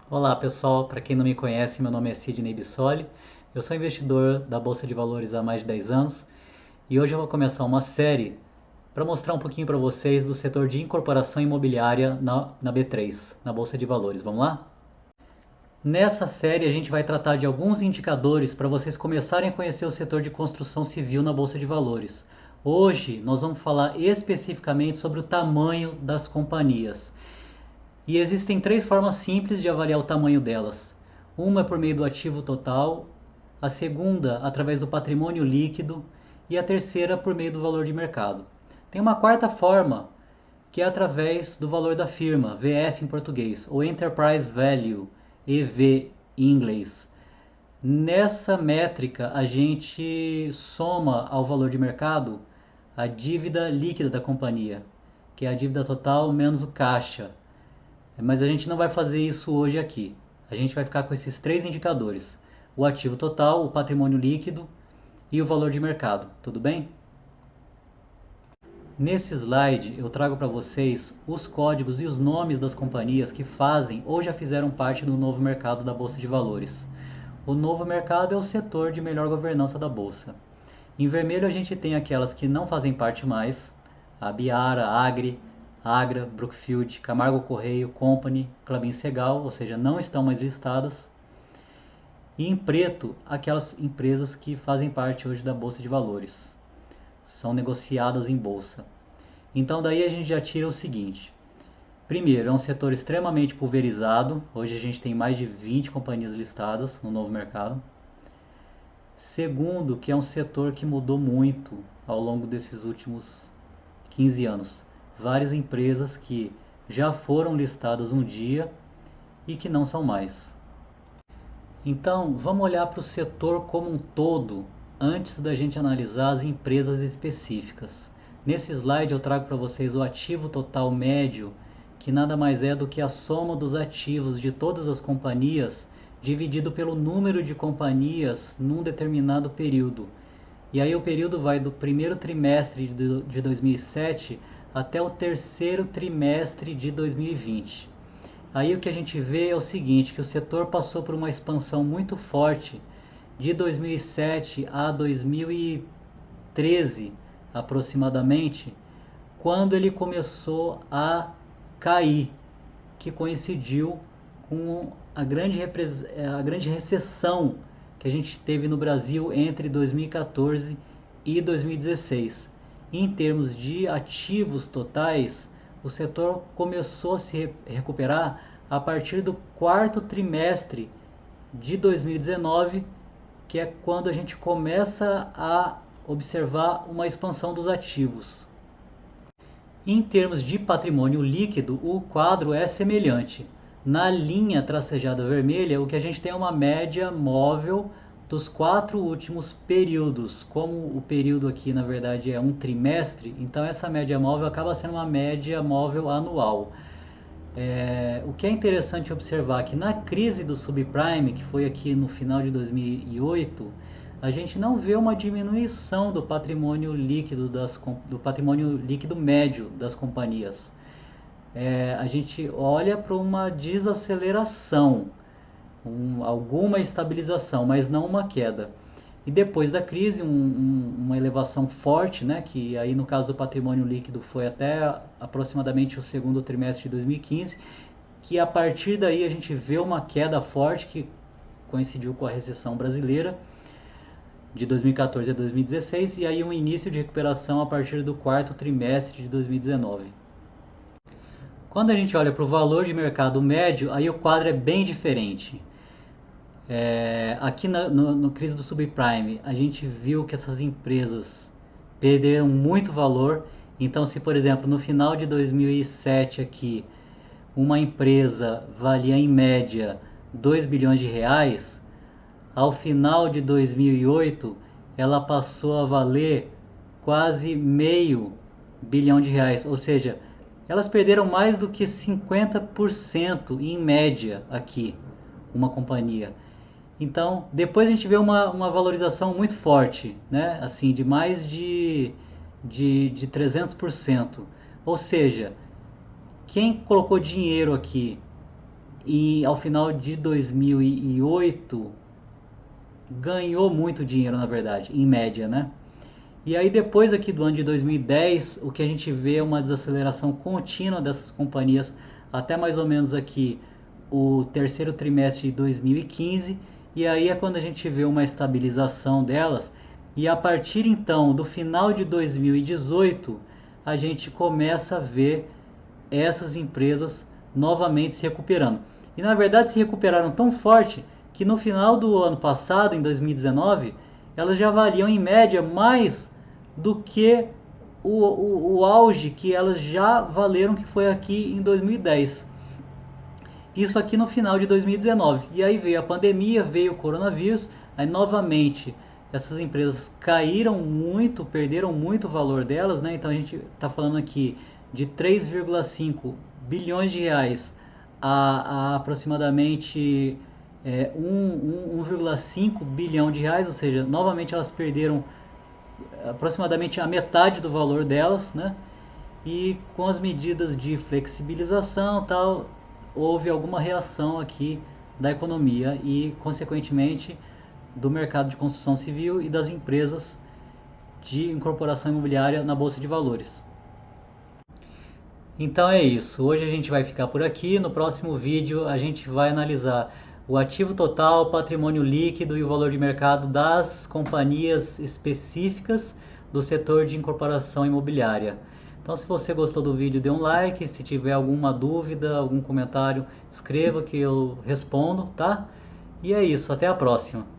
Olá pessoal, para quem não me conhece, meu nome é Sidney Bissoli, eu sou investidor da Bolsa de Valores há mais de 10 anos e hoje eu vou começar uma série para mostrar um pouquinho para vocês do setor de incorporação imobiliária na B3, na Bolsa de Valores. Vamos lá? Nessa série a gente vai tratar de alguns indicadores para vocês começarem a conhecer o setor de construção civil na Bolsa de Valores. Hoje nós vamos falar especificamente sobre o tamanho das companhias. E existem três formas simples de avaliar o tamanho delas. Uma é por meio do ativo total, a segunda através do patrimônio líquido e a terceira por meio do valor de mercado. Tem uma quarta forma, que é através do valor da firma, VF em português, ou Enterprise Value, EV em inglês. Nessa métrica, a gente soma ao valor de mercado a dívida líquida da companhia, que é a dívida total menos o caixa. Mas a gente não vai fazer isso hoje aqui. A gente vai ficar com esses três indicadores: o ativo total, o patrimônio líquido e o valor de mercado. Tudo bem? Nesse slide eu trago para vocês os códigos e os nomes das companhias que fazem ou já fizeram parte do novo mercado da Bolsa de Valores. O novo mercado é o setor de melhor governança da Bolsa. Em vermelho a gente tem aquelas que não fazem parte mais: a Biara, Agri, Agra, Brookfield, Camargo Correio, Company, Klabin Segal, ou seja, não estão mais listadas. E em preto, aquelas empresas que fazem parte hoje da Bolsa de Valores, são negociadas em bolsa. Então daí a gente já tira o seguinte: primeiro, é um setor extremamente pulverizado, hoje a gente tem mais de 20 companhias listadas no novo mercado. Segundo, que é um setor que mudou muito ao longo desses últimos 15 anos. Várias empresas que já foram listadas um dia e que não são mais. Então, vamos olhar para o setor como um todo antes da gente analisar as empresas específicas. Nesse slide eu trago para vocês o ativo total médio, que nada mais é do que a soma dos ativos de todas as companhias dividido pelo número de companhias num determinado período. E aí o período vai do primeiro trimestre de 2007 até o terceiro trimestre de 2020. Aí o que a gente vê é o seguinte, que o setor passou por uma expansão muito forte de 2007 a 2013 aproximadamente, quando ele começou a cair, que coincidiu com a grande recessão que a gente teve no Brasil entre 2014 e 2016. Em termos de ativos totais, o setor começou a se recuperar a partir do quarto trimestre de 2019, que é quando a gente começa a observar uma expansão dos ativos. Em termos de patrimônio líquido, o quadro é semelhante. Na linha tracejada vermelha, o que a gente tem é uma média móvel dos 4 últimos períodos. Como o período aqui, na verdade, é um trimestre, então essa média móvel acaba sendo uma média móvel anual. O que é interessante observar é que na crise do subprime, que foi aqui no final de 2008, a gente não vê uma diminuição do patrimônio líquido do patrimônio líquido médio das companhias. A gente olha para uma desaceleração, alguma estabilização, mas não uma queda. E depois da crise, uma elevação forte, né, que aí no caso do patrimônio líquido foi até aproximadamente o segundo trimestre de 2015, que a partir daí a gente vê uma queda forte que coincidiu com a recessão brasileira de 2014 a 2016 e aí um início de recuperação a partir do quarto trimestre de 2019. Quando a gente olha para o valor de mercado médio, aí o quadro é bem diferente. Aqui no crise do subprime, a gente viu que essas empresas perderam muito valor. Então, se por exemplo no final de 2007 aqui uma empresa valia em média 2 bilhões de reais, ao final de 2008 ela passou a valer quase meio bilhão de reais, ou seja, elas perderam mais do que 50% em média aqui, uma companhia. Então, depois a gente vê uma valorização muito forte, né? Assim, de mais de 300%. Ou seja, quem colocou dinheiro aqui e ao final de 2008 ganhou muito dinheiro, na verdade, em média, né? E aí depois aqui do ano de 2010, o que a gente vê é uma desaceleração contínua dessas companhias até mais ou menos aqui o terceiro trimestre de 2015, e aí é quando a gente vê uma estabilização delas, e a partir então do final de 2018, a gente começa a ver essas empresas novamente se recuperando. E na verdade se recuperaram tão forte que no final do ano passado, em 2019, elas já valiam em média mais do que o auge que elas já valeram, que foi aqui em 2010. Isso aqui no final de 2019. E aí veio a pandemia, veio o coronavírus, aí novamente essas empresas caíram muito, perderam muito o valor delas, né? Então a gente está falando aqui de 3,5 bilhões de reais a aproximadamente 1,5 bilhão de reais, ou seja, novamente elas perderam aproximadamente a metade do valor delas, né? E com as medidas de flexibilização tal, houve alguma reação aqui da economia e, consequentemente, do mercado de construção civil e das empresas de incorporação imobiliária na Bolsa de Valores. Então é isso, hoje a gente vai ficar por aqui, no próximo vídeo a gente vai analisar o ativo total, patrimônio líquido e o valor de mercado das companhias específicas do setor de incorporação imobiliária. Então se você gostou do vídeo, dê um like, se tiver alguma dúvida, algum comentário, escreva que eu respondo, tá? E é isso, até a próxima!